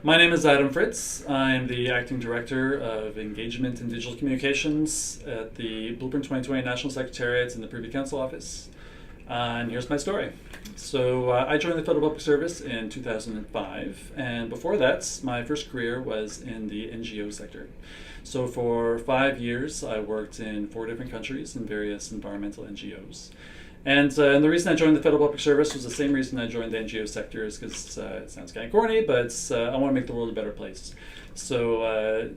My name is Adam Fritz. I'm the Acting Director of Engagement and Digital Communications at the Blueprint 2020 National Secretariat in the Privy Council Office. And here's my story. So I joined the Federal Public Service in 2005, and before that, my first career was in the NGO sector. So for 5 years, I worked in 4 different countries in various environmental NGOs. And the reason I joined the Federal Public Service was the same reason I joined the NGO sector, is because it sounds kind of corny, but I want to make the world a better place. So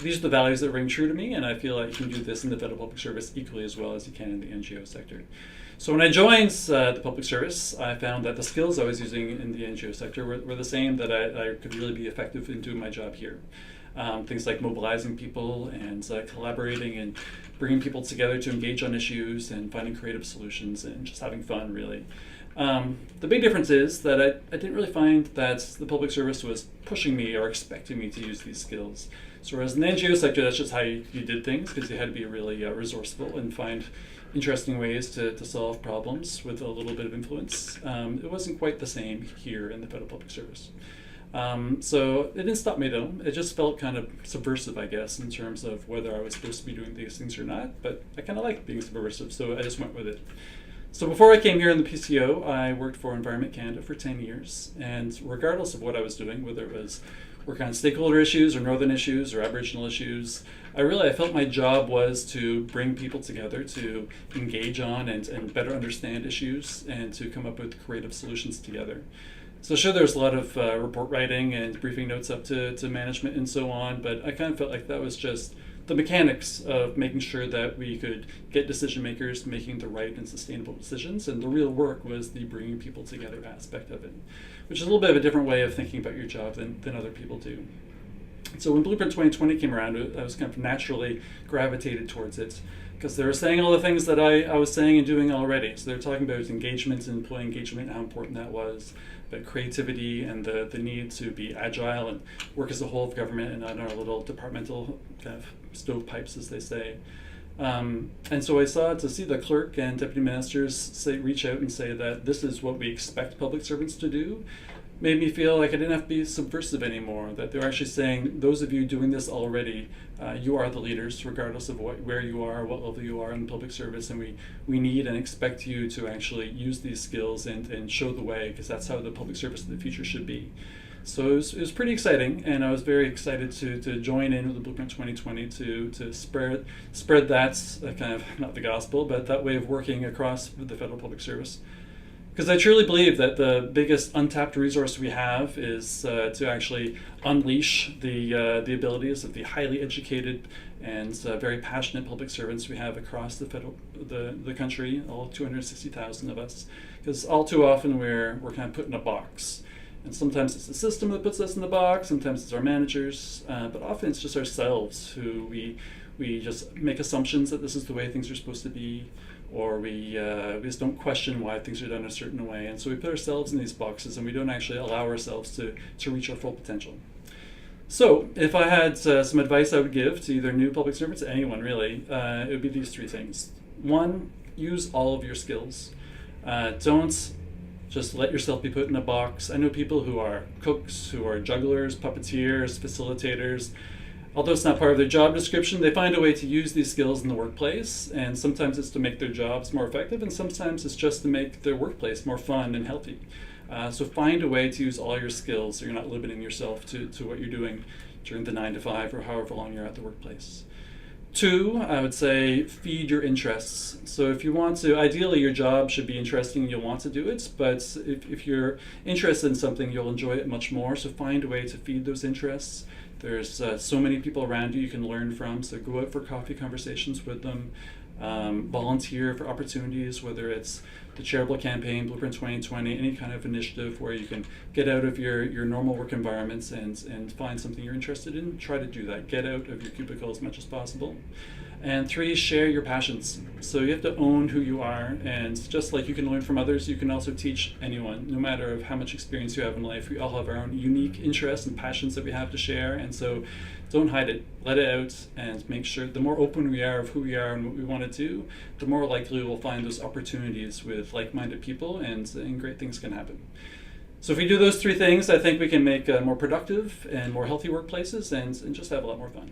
these are the values that ring true to me, and I feel like you can do this in the Federal Public Service equally as well as you can in the NGO sector. So when I joined the public service, I found that the skills I was using in the NGO sector were the same that I could really be effective in doing my job here. Things like mobilizing people and collaborating and bringing people together to engage on issues and finding creative solutions and just having fun, really. The big difference is that I didn't really find that the public service was pushing me or expecting me to use these skills. So whereas in the NGO sector, that's just how you did things, because you had to be really resourceful and find interesting ways to solve problems with a little bit of influence. It wasn't quite the same here in the Federal Public Service. So it didn't stop me though. It just felt kind of subversive, I guess, in terms of whether I was supposed to be doing these things or not. But I kind of like being subversive, so I just went with it. So before I came here in the PCO, I worked for Environment Canada for 10 years. And regardless of what I was doing, whether it was work on stakeholder issues or northern issues or Aboriginal issues, I felt my job was to bring people together to engage on and better understand issues and to come up with creative solutions together. So sure, there's a lot of report writing and briefing notes up to management and so on, but I kind of felt like that was just the mechanics of making sure that we could get decision makers making the right and sustainable decisions, and the real work was the bringing people together aspect of it, which is a little bit of a different way of thinking about your job than other people do. So when Blueprint 2020 came around, I was kind of naturally gravitated towards it, because they were saying all the things that I was saying and doing already. So they were talking about engagement and employee engagement, how important that was, but creativity and the need to be agile and work as a whole of government and not our little departmental kind of stovepipes, as they say. And so I saw to see the clerk and deputy ministers reach out and say that this is what we expect public servants to do, made me feel like I didn't have to be subversive anymore, that they're actually saying, those of you doing this already, you are the leaders, regardless of where you are, what level you are in public service, and we need and expect you to actually use these skills and show the way, because that's how the public service of the future should be. So it was pretty exciting, and I was very excited to join in with the Blueprint 2020 to spread that kind of, not the gospel, but that way of working across the Federal Public Service. Because I truly believe that the biggest untapped resource we have is to actually unleash the abilities of the highly educated and very passionate public servants we have across the country, all 260,000 of us. Because all too often we're kind of put in a box. And sometimes it's the system that puts us in the box, sometimes it's our managers, but often it's just ourselves who we just make assumptions that this is the way things are supposed to be, or we just don't question why things are done a certain way. And so we put ourselves in these boxes and we don't actually allow ourselves to reach our full potential. So if I had some advice I would give to either new public servants, anyone really, it would be these 3 things. 1, use all of your skills. Don't just let yourself be put in a box. I know people who are cooks, who are jugglers, puppeteers, facilitators. Although it's not part of their job description, they find a way to use these skills in the workplace, and sometimes it's to make their jobs more effective, and sometimes it's just to make their workplace more fun and healthy. So find a way to use all your skills so you're not limiting yourself to what you're doing during the 9 to 5 or however long you're at the workplace. 2, I would say feed your interests. So if you want to, ideally your job should be interesting and you'll want to do it, but if you're interested in something, you'll enjoy it much more. So find a way to feed those interests. There's so many people around you can learn from, so go out for coffee conversations with them. Volunteer for opportunities, whether it's the charitable campaign, Blueprint 2020, any kind of initiative where you can get out of your normal work environments and find something you're interested in. Try to do that. Get out of your cubicle as much as possible. And 3, share your passions. So you have to own who you are, and just like you can learn from others, you can also teach anyone, no matter of how much experience you have in life. We all have our own unique interests and passions that we have to share, and so don't hide it. Let it out, and make sure the more open we are of who we are and what we want to do, the more likely we'll find those opportunities with like-minded people, and great things can happen. So if we do those three things, I think we can make more productive and more healthy workplaces and just have a lot more fun.